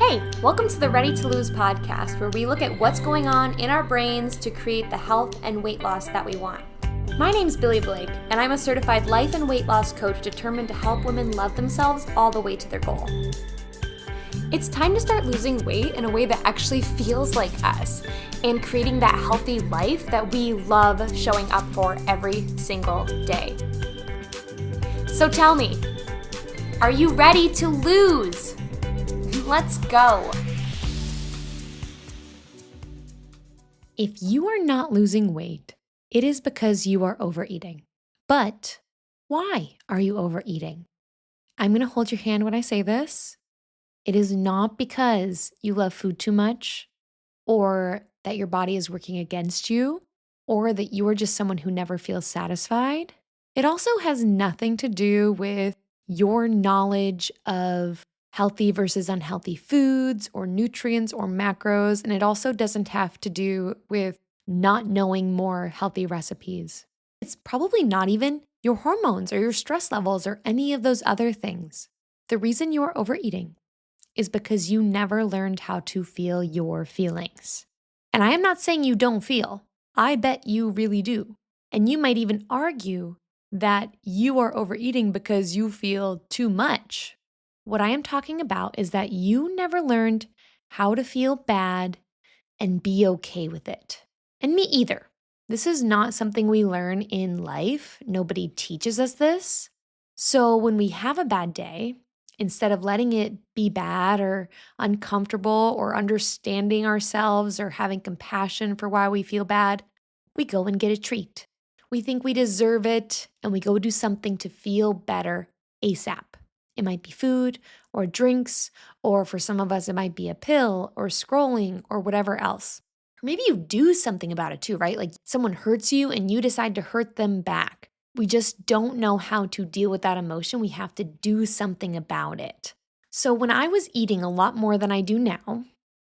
Hey, welcome to the Ready to Lose podcast, where we look at what's going on in our brains to create the health and weight loss that we want. My name's Billy Blake, and I'm a certified life and weight loss coach determined to help women love themselves all the way to their goal. It's time to start losing weight in a way that actually feels like us and creating that healthy life that we love showing up for every single day. So tell me, are you ready to lose? Let's go. If you are not losing weight, it is because you are overeating. But why are you overeating? I'm going to hold your hand when I say this. It is not because you love food too much, or that your body is working against you, or that you are just someone who never feels satisfied. It also has nothing to do with your knowledge of healthy versus unhealthy foods or nutrients or macros. And it also doesn't have to do with not knowing more healthy recipes. It's probably not even your hormones or your stress levels or any of those other things. The reason you are overeating is because you never learned how to feel your feelings. And I am not saying you don't feel. I bet you really do. And you might even argue that you are overeating because you feel too much. What I am talking about is that you never learned how to feel bad and be okay with it. And me either. This is not something we learn in life. Nobody teaches us this. So when we have a bad day, instead of letting it be bad or uncomfortable or understanding ourselves or having compassion for why we feel bad, we go and get a treat. We think we deserve it and we go do something to feel better ASAP. It might be food or drinks, or for some of us, it might be a pill or scrolling or whatever else. Or maybe you do something about it too, right? Like someone hurts you and you decide to hurt them back. We just don't know how to deal with that emotion. We have to do something about it. So when I was eating a lot more than I do now,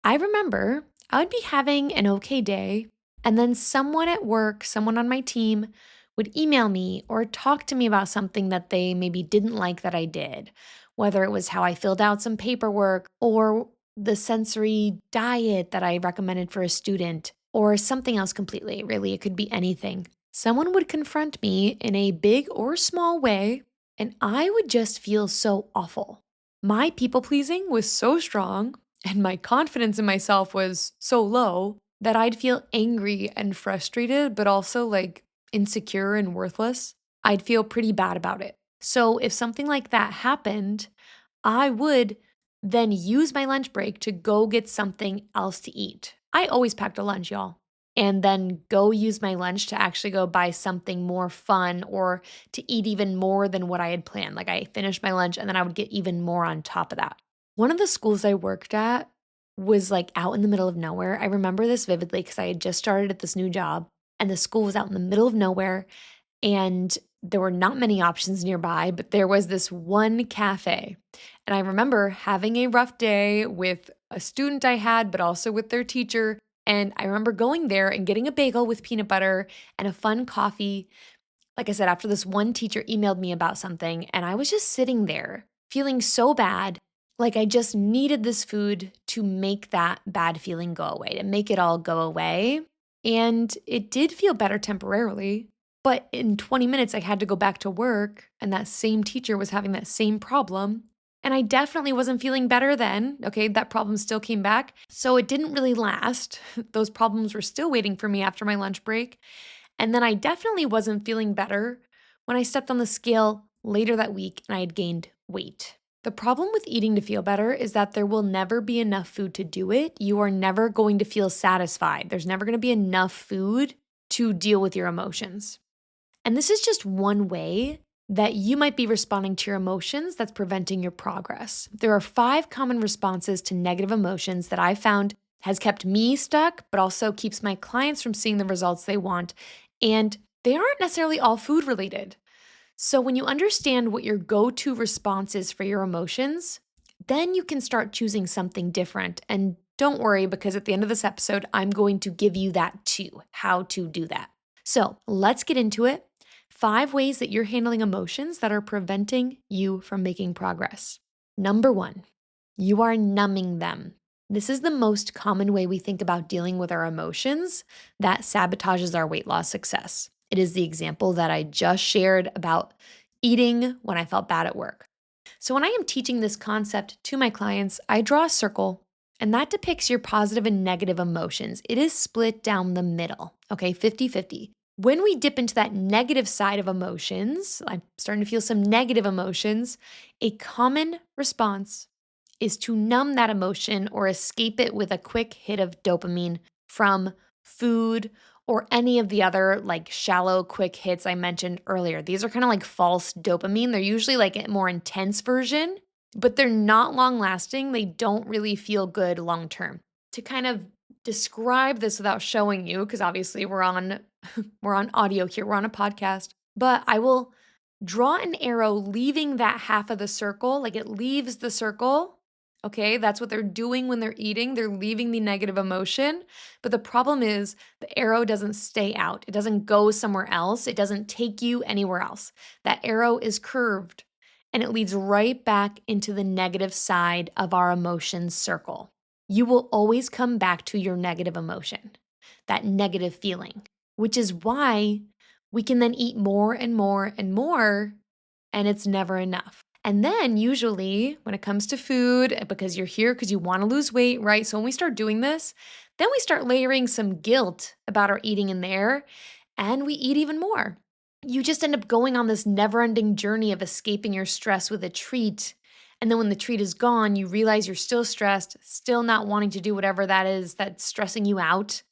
I remember I would be having an okay day, and then someone at work, someone on my team, would email me or talk to me about something that they maybe didn't like that I did, whether it was how I filled out some paperwork or the sensory diet that I recommended for a student or something else completely. Really, it could be anything. Someone would confront me in a big or small way, and I would just feel so awful. My people pleasing was so strong, and my confidence in myself was so low that I'd feel angry and frustrated, but also like insecure and worthless. I'd feel pretty bad about it. So if something like that happened, I would then use my lunch break to go get something else to eat. I always packed a lunch, y'all. And then go use my lunch to actually go buy something more fun or to eat even more than what I had planned. Like I finished my lunch and then I would get even more on top of that. One of the schools I worked at was like out in the middle of nowhere. I remember this vividly because I had just started at this new job and the school was out in the middle of nowhere and there were not many options nearby, but there was this one cafe. And I remember having a rough day with a student I had, but also with their teacher. And I remember going there and getting a bagel with peanut butter and a fun coffee. Like I said, after this one teacher emailed me about something, and I was just sitting there feeling so bad. Like I just needed this food to make that bad feeling go away, to make it all go away. And it did feel better temporarily. But in 20 minutes, I had to go back to work, and that same teacher was having that same problem. And I definitely wasn't feeling better then. Okay, that problem still came back. So it didn't really last. Those problems were still waiting for me after my lunch break. And then I definitely wasn't feeling better when I stepped on the scale later that week and I had gained weight. The problem with eating to feel better is that there will never be enough food to do it. You are never going to feel satisfied. There's never going to be enough food to deal with your emotions. And this is just one way that you might be responding to your emotions that's preventing your progress. There are 5 common responses to negative emotions that I found has kept me stuck, but also keeps my clients from seeing the results they want. And they aren't necessarily all food related. So when you understand what your go-to response is for your emotions, then you can start choosing something different. And don't worry, because at the end of this episode, I'm going to give you that too, how to do that. So let's get into it. 5 ways that you're handling emotions that are preventing you from making progress. Number 1, You are numbing them. This is the most common way we think about dealing with our emotions that sabotages our weight loss success. It is the example that I just shared about eating when I felt bad at work. So, when I am teaching this concept to my clients, I draw a circle and that depicts your positive and negative emotions. It is split down the middle, okay, 50-50. When we dip into that negative side of emotions, I'm starting to feel some negative emotions, a common response is to numb that emotion or escape it with a quick hit of dopamine from food or any of the other like shallow quick hits I mentioned earlier. These are kind of like false dopamine. They're usually like a more intense version, but they're not long lasting. They don't really feel good long term. To kind of describe this without showing you, because obviously we're on we're on audio here, we're on a podcast, but I will draw an arrow leaving that half of the circle, like it leaves the circle. Okay, that's what they're doing when they're eating. They're leaving the negative emotion. But the problem is the arrow doesn't stay out. It doesn't go somewhere else. It doesn't take you anywhere else. That arrow is curved and it leads right back into the negative side of our emotions circle. You will always come back to your negative emotion, that negative feeling, which is why we can then eat more and more and more, and it's never enough. And then usually when it comes to food, because you're here because you want to lose weight, right? So when we start doing this, then we start layering some guilt about our eating in there and we eat even more. You just end up going on this never ending journey of escaping your stress with a treat. And then when the treat is gone, you realize you're still stressed, still not wanting to do whatever that is that's stressing you out.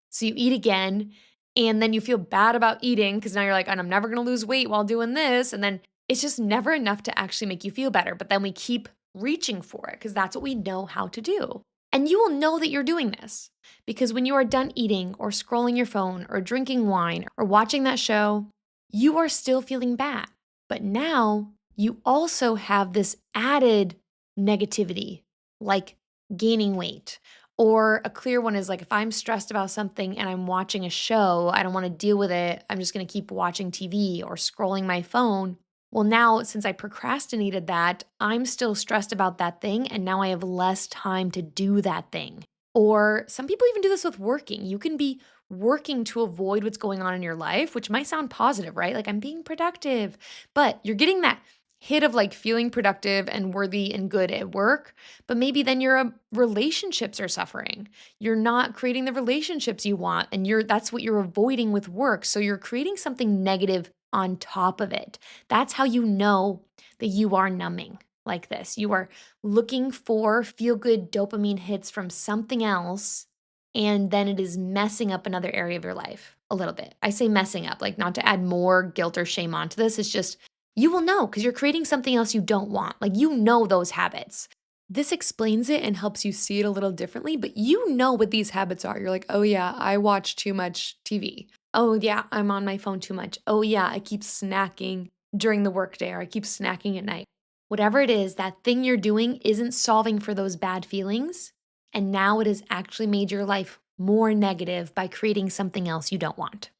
So you eat again, and then you feel bad about eating because now you're like, and I'm never gonna lose weight while doing this. And then it's just never enough to actually make you feel better. But then we keep reaching for it because that's what we know how to do. And you will know that you're doing this because when you are done eating or scrolling your phone or drinking wine or watching that show, you are still feeling bad. But now you also have this added negativity, like gaining weight. Or a clear one is like if I'm stressed about something and I'm watching a show, I don't want to deal with it. I'm just going to keep watching TV or scrolling my phone. Well, now since I procrastinated that, I'm still stressed about that thing. And now I have less time to do that thing. Or some people even do this with working. You can be working to avoid what's going on in your life, which might sound positive, right? Like I'm being productive, but you're getting that hit of like feeling productive and worthy and good at work, but maybe then your relationships are suffering. You're not creating the relationships you want and that's what you're avoiding with work. So you're creating something negative on top of it. That's how you know that you are numbing like this. You are looking for feel good dopamine hits from something else and then it is messing up another area of your life a little bit. I say messing up, like not to add more guilt or shame onto this. It's just you will know because you're creating something else you don't want. Like you know those habits. This explains it and helps you see it a little differently, but you know what these habits are. You're like, oh yeah, I watch too much TV. Oh yeah, I'm on my phone too much. Oh yeah, I keep snacking during the workday or I keep snacking at night. Whatever it is, that thing you're doing isn't solving for those bad feelings. And now it has actually made your life more negative by creating something else you don't want.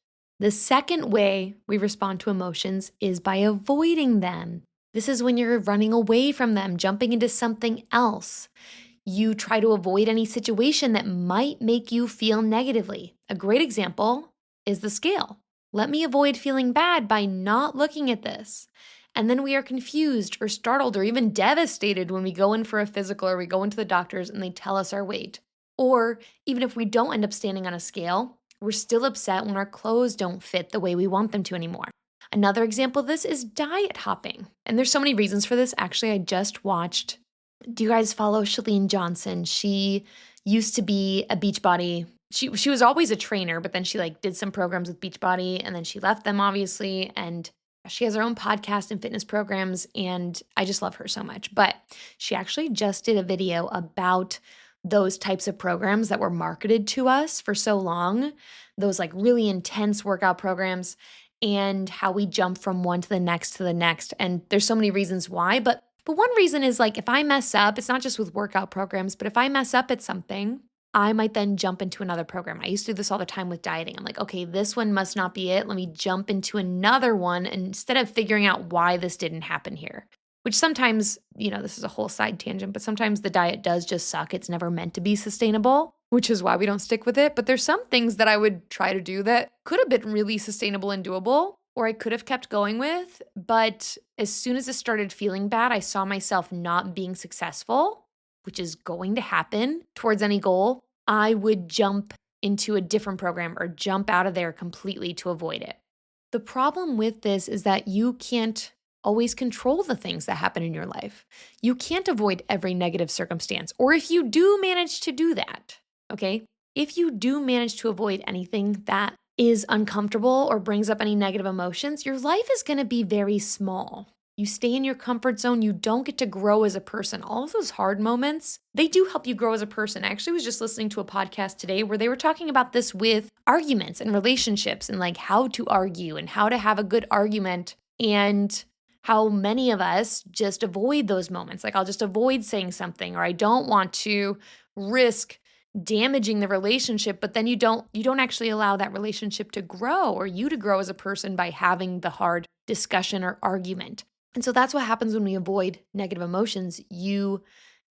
The second way we respond to emotions is by avoiding them. This is when you're running away from them, jumping into something else. You try to avoid any situation that might make you feel negatively. A great example is the scale. Let me avoid feeling bad by not looking at this. And then we are confused or startled or even devastated when we go in for a physical or we go into the doctors and they tell us our weight. Or even if we don't end up standing on a scale, we're still upset when our clothes don't fit the way we want them to anymore. Another example of this is diet hopping. And there's so many reasons for this. Actually, I just watched. Do you guys follow Chalene Johnson? She used to be a Beachbody. She was always a trainer, but then she like did some programs with Beachbody and then she left them obviously. And she has her own podcast and fitness programs. And I just love her so much. But she actually just did a video about those types of programs that were marketed to us for so long, those like really intense workout programs, and how we jump from one to the next to the next. And there's so many reasons why, but one reason is like if I mess up, it's not just with workout programs, but if I mess up at something, I might then jump into another program. I used to do this all the time with dieting. I'm like, okay, this one must not be it. Let me jump into another one instead of figuring out why this didn't happen here. which sometimes, this is a whole side tangent, but sometimes the diet does just suck. It's never meant to be sustainable, which is why we don't stick with it. But there's some things that I would try to do that could have been really sustainable and doable, or I could have kept going with. But as soon as it started feeling bad, I saw myself not being successful, which is going to happen towards any goal. I would jump into a different program or jump out of there completely to avoid it. The problem with this is that you can't always control the things that happen in your life. You can't avoid every negative circumstance. Or if you do manage to do that, okay? If you do manage to avoid anything that is uncomfortable or brings up any negative emotions, your life is going to be very small. You stay in your comfort zone. You don't get to grow as a person. All of those hard moments, they do help you grow as a person. I actually was just listening to a podcast today where they were talking about this with arguments and relationships and like how to argue and how to have a good argument, and how many of us just avoid those moments. Like, I'll just avoid saying something, or I don't want to risk damaging the relationship, but then you don't actually allow that relationship to grow or you to grow as a person by having the hard discussion or argument. And so that's what happens when we avoid negative emotions. You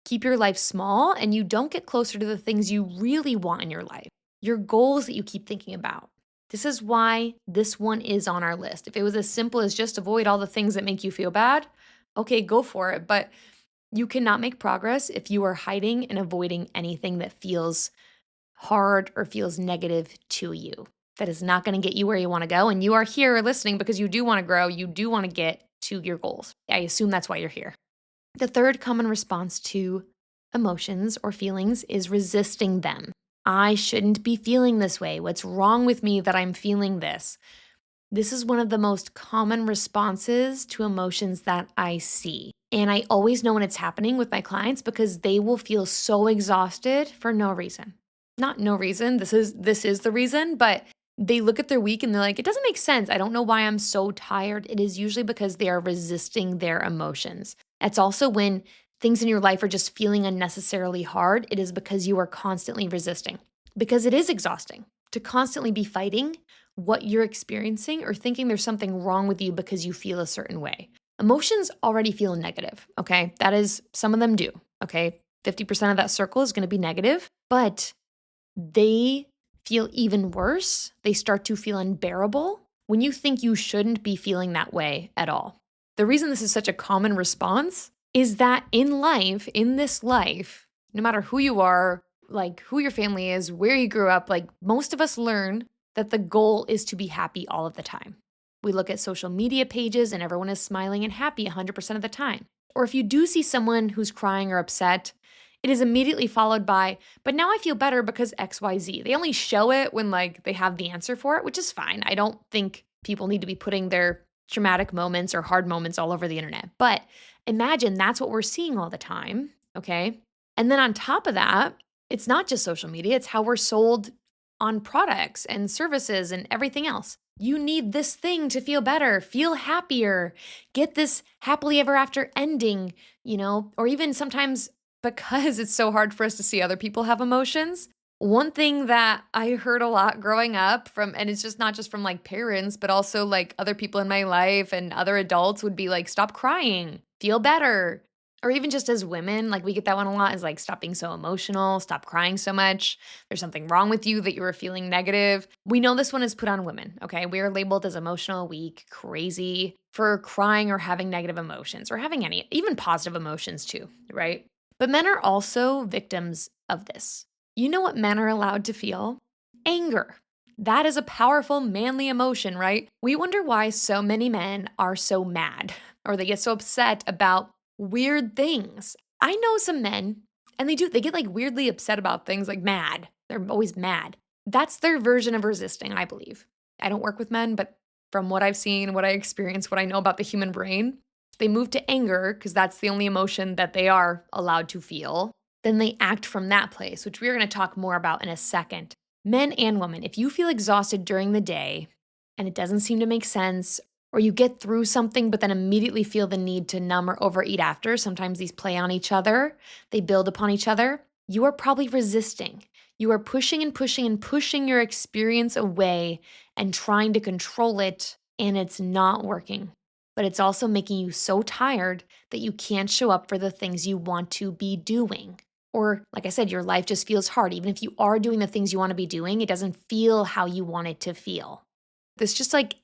keep your life small and you don't get closer to the things you really want in your life, your goals that you keep thinking about. This is why this one is on our list. If it was as simple as just avoid all the things that make you feel bad, okay, go for it. But you cannot make progress if you are hiding and avoiding anything that feels hard or feels negative to you. That is not going to get you where you want to go. And you are here listening because you do want to grow. You do want to get to your goals. I assume that's why you're here. The third common response to emotions or feelings is resisting them. I shouldn't be feeling this way. What's wrong with me that I'm feeling this? This is one of the most common responses to emotions that I see. And I always know when it's happening with my clients because they will feel so exhausted for no reason. Not no reason. This is the reason, but they look at their week and they're like, it doesn't make sense. I don't know why I'm so tired. It is usually because they are resisting their emotions. It's also when things in your life are just feeling unnecessarily hard. It is because you are constantly resisting, because it is exhausting to constantly be fighting what you're experiencing or thinking there's something wrong with you because you feel a certain way. Emotions already feel negative, okay? That is, some of them do, okay? 50% of that circle is going to be negative, but they feel even worse. They start to feel unbearable when you think you shouldn't be feeling that way at all. The reason this is such a common response is that in life, in this life, no matter who you are, like who your family is, where you grew up, like most of us learn that the goal is to be happy all of the time. We look at social media pages and everyone is smiling and happy 100% of the time. Or if you do see someone who's crying or upset, it is immediately followed by, but now I feel better because XYZ. They only show it when like they have the answer for it, which is fine. I don't think people need to be putting their traumatic moments or hard moments all over the internet. But imagine that's what we're seeing all the time, okay? And then on top of that, it's not just social media, it's how we're sold on products and services and everything else. You need this thing to feel better, feel happier, get this happily ever after ending, or even sometimes because it's so hard for us to see other people have emotions. One thing that I heard a lot growing up and it's just not just from like parents, but also like other people in my life and other adults would be like, stop crying, feel better. Or even just as women, like we get that one a lot, is like, stop being so emotional, stop crying so much. There's something wrong with you that you were feeling negative. We know this one is put on women, okay? We are labeled as emotional, weak, crazy for crying or having negative emotions or having any, even positive emotions too, right? But men are also victims of this. You know what men are allowed to feel? Anger. That is a powerful manly emotion, right? We wonder why so many men are so mad or they get so upset about weird things. I know some men, and they get like weirdly upset about things, like mad. They're always mad. That's their version of resisting, I believe. I don't work with men, but from what I've seen, what I experience, what I know about the human brain, they move to anger because that's the only emotion that they are allowed to feel. Then they act from that place, which we're going to talk more about in a second. Men and women, if you feel exhausted during the day and it doesn't seem to make sense, or you get through something but then immediately feel the need to numb or overeat after, sometimes these play on each other, they build upon each other, you are probably resisting. You are pushing and pushing and pushing your experience away and trying to control it, and it's not working. but it's also making you so tired that you can't show up for the things you want to be doing. Or, like I said, your life just feels hard. Even if you are doing the things you want to be doing, it doesn't feel how you want it to feel. This just like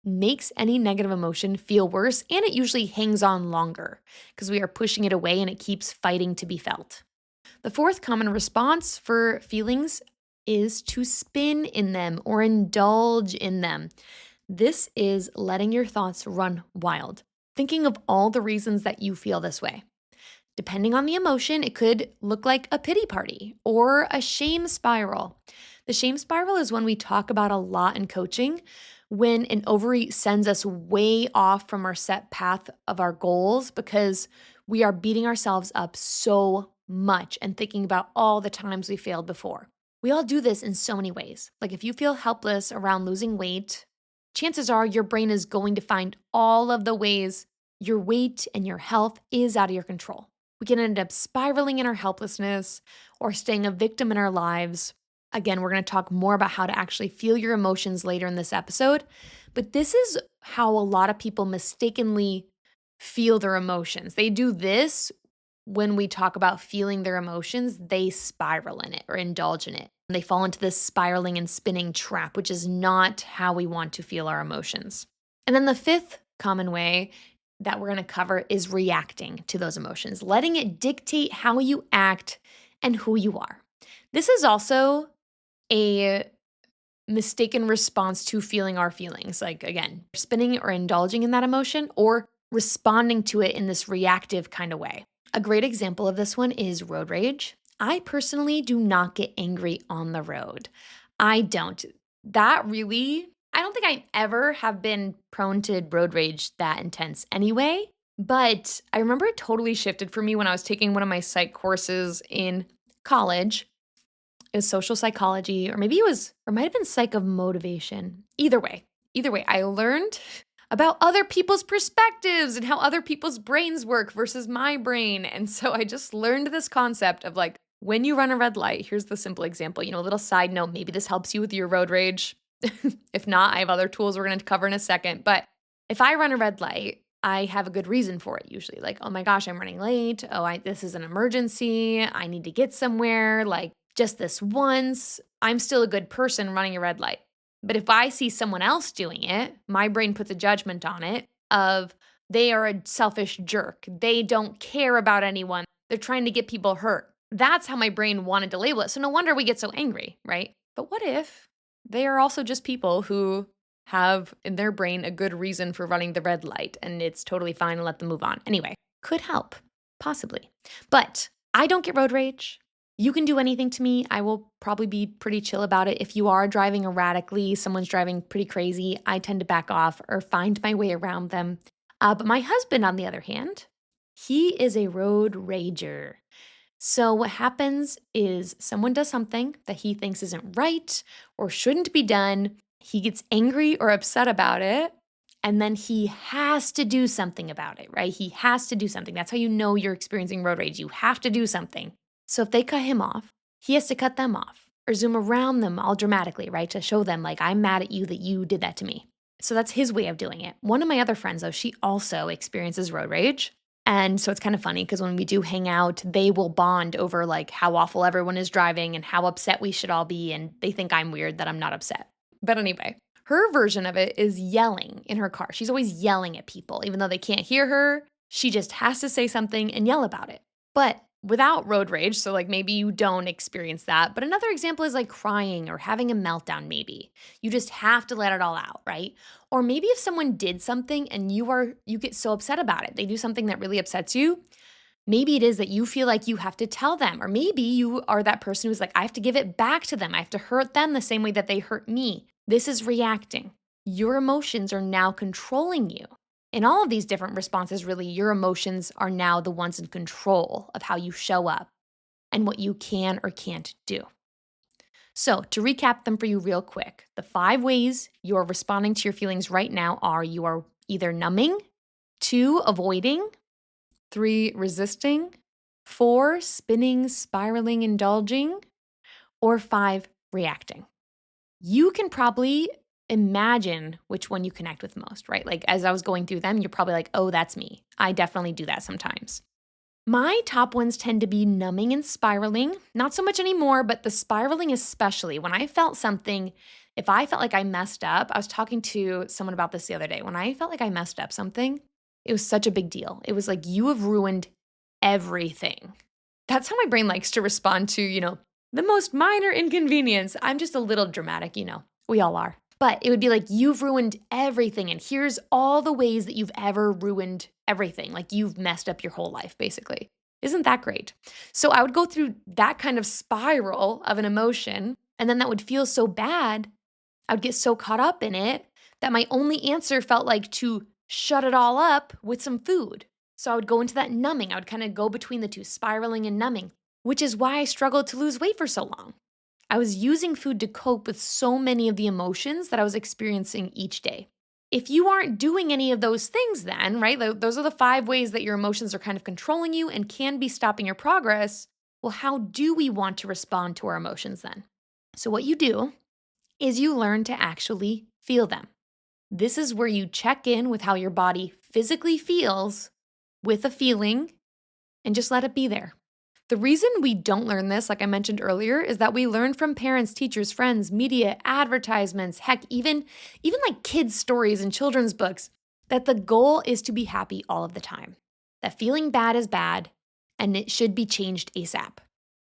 makes any negative emotion feel worse, and it usually hangs on longer because we are pushing it away and it keeps fighting to be felt. The fourth common response for feelings is to spin in them or indulge in them. This is letting your thoughts run wild, thinking of all the reasons that you feel this way. Depending on the emotion, it could look like a pity party or a shame spiral. The shame spiral is one we talk about a lot in coaching when an overeat sends us way off from our set path of our goals because we are beating ourselves up so much and thinking about all the times we failed before. We all do this in so many ways. Like if you feel helpless around losing weight, chances are your brain is going to find all of the ways your weight and your health is out of your control. We can end up spiraling in our helplessness or staying a victim in our lives. Again, we're going to talk more about how to actually feel your emotions later in this episode, but this is how a lot of people mistakenly feel their emotions. They do this when we talk about feeling their emotions, they spiral in it or indulge in it. They fall into this spiraling and spinning trap, which is not how we want to feel our emotions. And then the fifth common way that we're going to cover is reacting to those emotions, letting it dictate how you act and who you are. This is also a mistaken response to feeling our feelings. Like, again, spinning or indulging in that emotion or responding to it in this reactive kind of way. A great example of this one is road rage. I personally do not get angry on the road. I don't. I don't think I ever have been prone to road rage that intense anyway. But I remember it totally shifted for me when I was taking one of my psych courses in college. It was social psychology, or maybe or might have been psych of motivation. Either way, I learned about other people's perspectives and how other people's brains work versus my brain. And so I just learned this concept of like, when you run a red light, here's the simple example, a little side note, maybe this helps you with your road rage. If not, I have other tools we're going to cover in a second. But if I run a red light, I have a good reason for it usually. Like, oh my gosh, I'm running late. Oh, this is an emergency. I need to get somewhere. Like, just this once. I'm still a good person running a red light. But if I see someone else doing it, my brain puts a judgment on it of they are a selfish jerk. They don't care about anyone. They're trying to get people hurt. That's how my brain wanted to label it. So no wonder we get so angry, right? But what if they are also just people who have in their brain a good reason for running the red light and it's totally fine and let them move on? Anyway, could help, possibly. But I don't get road rage. You can do anything to me. I will probably be pretty chill about it. If you are driving erratically, someone's driving pretty crazy, I tend to back off or find my way around them. But my husband, on the other hand, he is a road rager. So what happens is someone does something that he thinks isn't right or shouldn't be done. He gets angry or upset about it. And then he has to do something about it, right? He has to do something. That's how you know you're experiencing road rage. You have to do something. So if they cut him off, he has to cut them off or zoom around them all dramatically, right? To show them like, I'm mad at you that you did that to me. So that's his way of doing it. One of my other friends, though, she also experiences road rage. And so it's kind of funny because when we do hang out, they will bond over like how awful everyone is driving and how upset we should all be. And they think I'm weird that I'm not upset. But anyway, her version of it is yelling in her car. She's always yelling at people, even though they can't hear her. She just has to say something and yell about it. But without road rage, so like maybe you don't experience that. But another example is like crying or having a meltdown, maybe. You just have to let it all out, right? Or maybe if someone did something and you get so upset about it, they do something that really upsets you. Maybe it is that you feel like you have to tell them, or maybe you are that person who's like, I have to give it back to them. I have to hurt them the same way that they hurt me. This is reacting. Your emotions are now controlling you. In all of these different responses, really, your emotions are now the ones in control of how you show up and what you can or can't do. So to recap them for you real quick, the 5 ways you're responding to your feelings right now are you are either numbing, 2, avoiding, 3, resisting, 4, spinning, spiraling, indulging, or 5, reacting. You can probably imagine which one you connect with most, right? Like as I was going through them, you're probably like, oh, that's me. I definitely do that sometimes. My top ones tend to be numbing and spiraling. Not so much anymore, but the spiraling especially. When I felt something, if I felt like I messed up, I was talking to someone about this the other day. When I felt like I messed up something, it was such a big deal. It was like, you have ruined everything. That's how my brain likes to respond to, the most minor inconvenience. I'm just a little dramatic, we all are. But it would be like, you've ruined everything. And here's all the ways that you've ever ruined everything. Like you've messed up your whole life, basically. Isn't that great? So I would go through that kind of spiral of an emotion. And then that would feel so bad. I would get so caught up in it that my only answer felt like to shut it all up with some food. So I would go into that numbing. I would kind of go between the two, spiraling and numbing, which is why I struggled to lose weight for so long. I was using food to cope with so many of the emotions that I was experiencing each day. If you aren't doing any of those things, then, right, those are the 5 ways that your emotions are kind of controlling you and can be stopping your progress. Well, how do we want to respond to our emotions then? So, what you do is you learn to actually feel them. This is where you check in with how your body physically feels with a feeling and just let it be there. The reason we don't learn this, like I mentioned earlier, is that we learn from parents, teachers, friends, media, advertisements, heck, even like kids' stories and children's books, that the goal is to be happy all of the time. That feeling bad is bad and it should be changed ASAP.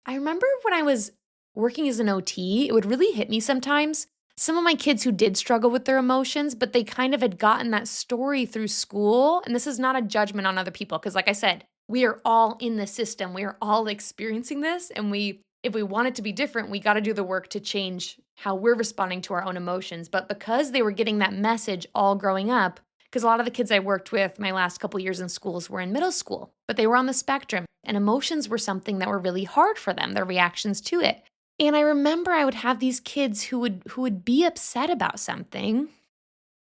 I remember when I was working as an OT, it would really hit me sometimes. Some of my kids who did struggle with their emotions, but they kind of had gotten that story through school. And this is not a judgment on other people, because like I said, we are all in the system. We are all experiencing this. And if we want it to be different, we got to do the work to change how we're responding to our own emotions. But because they were getting that message all growing up, because a lot of the kids I worked with my last couple years in schools were in middle school, but they were on the spectrum and emotions were something that were really hard for them, their reactions to it. And I remember I would have these kids who would be upset about something,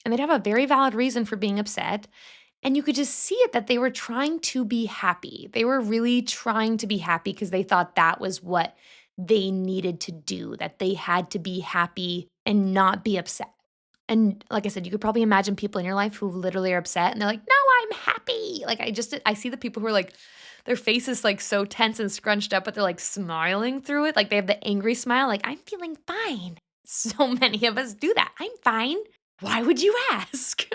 and they'd have a very valid reason for being upset. And you could just see it that they were trying to be happy. They were really trying to be happy because they thought that was what they needed to do, that they had to be happy and not be upset. And like I said, you could probably imagine people in your life who literally are upset and they're like, no, I'm happy. Like I see the people who are like, their face is like so tense and scrunched up, but they're like smiling through it. Like they have the angry smile, like, I'm feeling fine. So many of us do that. I'm fine. Why would you ask?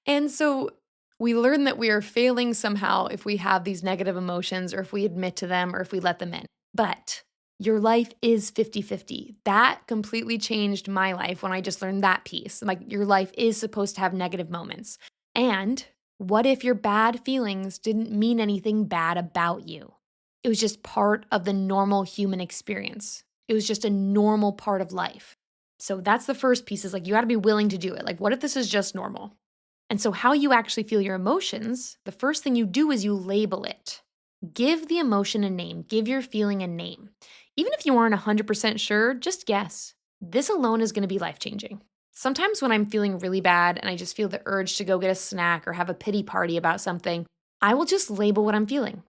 And so we learn that we are failing somehow if we have these negative emotions or if we admit to them or if we let them in. But your life is 50-50. That completely changed my life when I just learned that piece. Like your life is supposed to have negative moments. And what if your bad feelings didn't mean anything bad about you? It was just part of the normal human experience. It was just a normal part of life. So that's the first piece, is like you got to be willing to do it. Like, what if this is just normal? And so how you actually feel your emotions, the first thing you do is you label it. Give the emotion a name. Give your feeling a name. Even if you aren't 100% sure, just guess. This alone is going to be life-changing. Sometimes when I'm feeling really bad and I just feel the urge to go get a snack or have a pity party about something, I will just label what I'm feeling.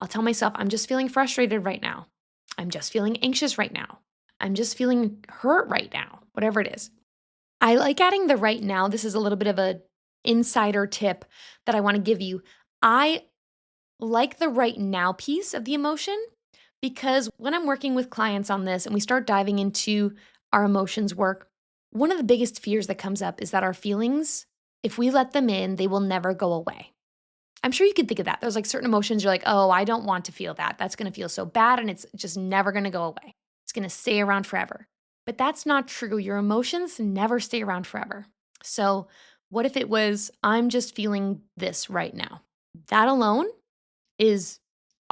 I'll tell myself, I'm just feeling frustrated right now. I'm just feeling anxious right now. I'm just feeling hurt right now, whatever it is. I like adding the right now. This is a little bit of an insider tip that I want to give you. I like the right now piece of the emotion because when I'm working with clients on this and we start diving into our emotions work, one of the biggest fears that comes up is that our feelings, if we let them in, they will never go away. I'm sure you can think of that. There's like certain emotions you're like, oh, I don't want to feel that. That's going to feel so bad and it's just never going to go away. It's going to stay around forever. But that's not true. Your emotions never stay around forever. So what if it was, I'm just feeling this right now? That alone is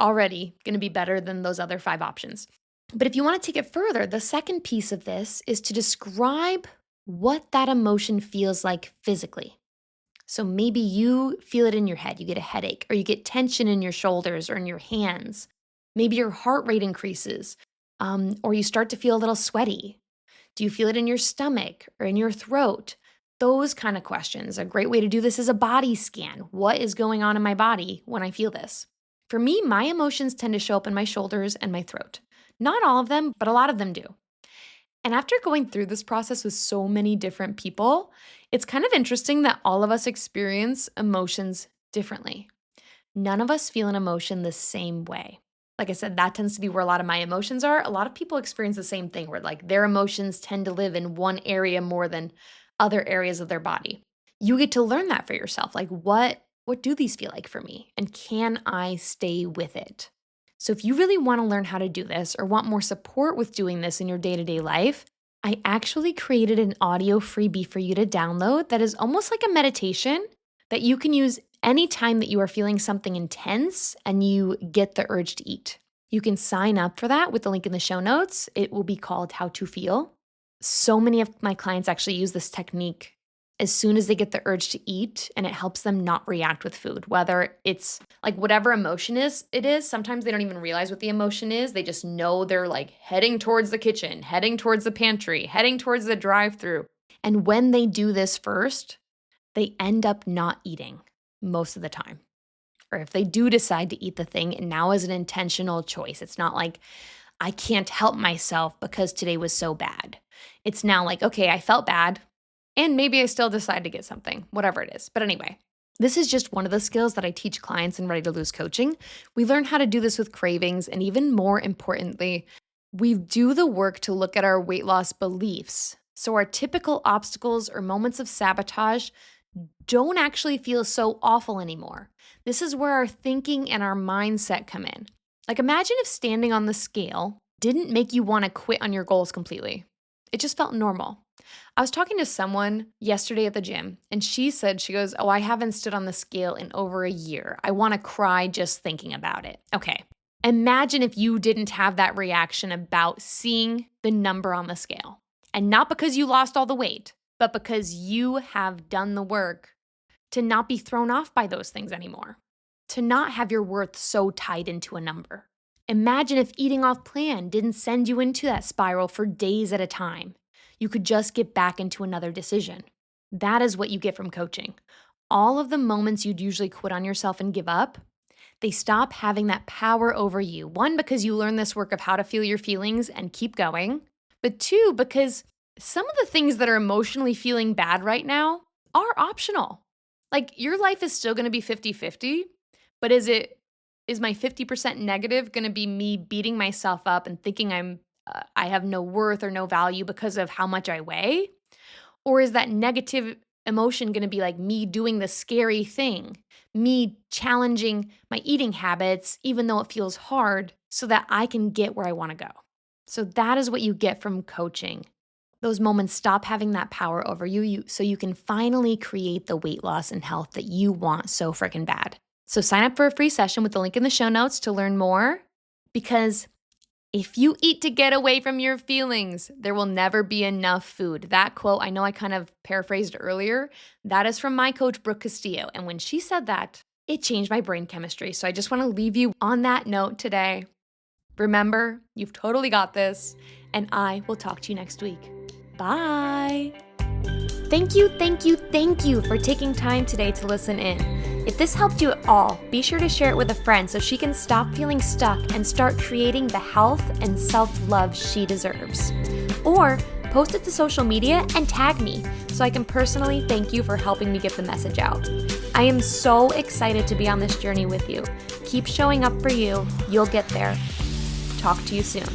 already going to be better than those other 5 options. But if you want to take it further, the second piece of this is to describe what that emotion feels like physically. So maybe you feel it in your head, you get a headache, or you get tension in your shoulders or in your hands. Maybe your heart rate increases, or you start to feel a little sweaty. Do you feel it in your stomach or in your throat? Those kind of questions. A great way to do this is a body scan. What is going on in my body when I feel this? For me, my emotions tend to show up in my shoulders and my throat. Not all of them, but a lot of them do. And after going through this process with so many different people, it's kind of interesting that all of us experience emotions differently. None of us feel an emotion the same way. Like I said, that tends to be where a lot of my emotions are. A lot of people experience the same thing where like their emotions tend to live in one area more than other areas of their body. You get to learn that for yourself. Like what do these feel like for me? And can I stay with it? So if you really want to learn how to do this or want more support with doing this in your day-to-day life, I actually created an audio freebie for you to download that is almost like a meditation that you can use anytime that you are feeling something intense and you get the urge to eat. You can sign up for that with the link in the show notes. It will be called How to Feel. So many of my clients actually use this technique as soon as they get the urge to eat, and it helps them not react with food, whether it's like whatever emotion it is. Sometimes they don't even realize what the emotion is. They just know they're like heading towards the kitchen, heading towards the pantry, heading towards the drive-thru. And when they do this first, they end up not eating most of the time. Or if they do decide to eat the thing, and now is an intentional choice. It's not like, I can't help myself because today was so bad. It's now like, okay, I felt bad, and maybe I still decide to get something, whatever it is. But anyway, this is just one of the skills that I teach clients in Ready to Lose coaching. We learn how to do this with cravings, and even more importantly, we do the work to look at our weight loss beliefs. So our typical obstacles or moments of sabotage don't actually feel so awful anymore. This is where our thinking and our mindset come in. Like imagine if standing on the scale didn't make you want to quit on your goals completely. It just felt normal. I was talking to someone yesterday at the gym, and she goes, oh, I haven't stood on the scale in over a year. I want to cry just thinking about it. Okay. Imagine if you didn't have that reaction about seeing the number on the scale. And not because you lost all the weight, but because you have done the work to not be thrown off by those things anymore, to not have your worth so tied into a number. Imagine if eating off plan didn't send you into that spiral for days at a time. You could just get back into another decision. That is what you get from coaching. All of the moments you'd usually quit on yourself and give up, they stop having that power over you. One, because you learn this work of how to feel your feelings and keep going. But two, because some of the things that are emotionally feeling bad right now are optional. Like your life is still going to be 50-50, but is my 50% negative going to be me beating myself up and thinking I have no worth or no value because of how much I weigh? Or is that negative emotion going to be like me doing the scary thing, me challenging my eating habits, even though it feels hard, so that I can get where I want to go? So that is what you get from coaching. Those moments stop having that power over you so you can finally create the weight loss and health that you want so freaking bad. So sign up for a free session with the link in the show notes to learn more, because if you eat to get away from your feelings, there will never be enough food. That quote, I know I kind of paraphrased earlier, that is from my coach, Brooke Castillo. And when she said that, it changed my brain chemistry. So I just want to leave you on that note today. Remember, you've totally got this, and I will talk to you next week. Bye. Thank you for taking time today to listen in. If this helped you at all, be sure to share it with a friend so she can stop feeling stuck and start creating the health and self-love she deserves. Or post it to social media and tag me so I can personally thank you for helping me get the message out. I am so excited to be on this journey with you. Keep showing up for you. You'll get there. Talk to you soon.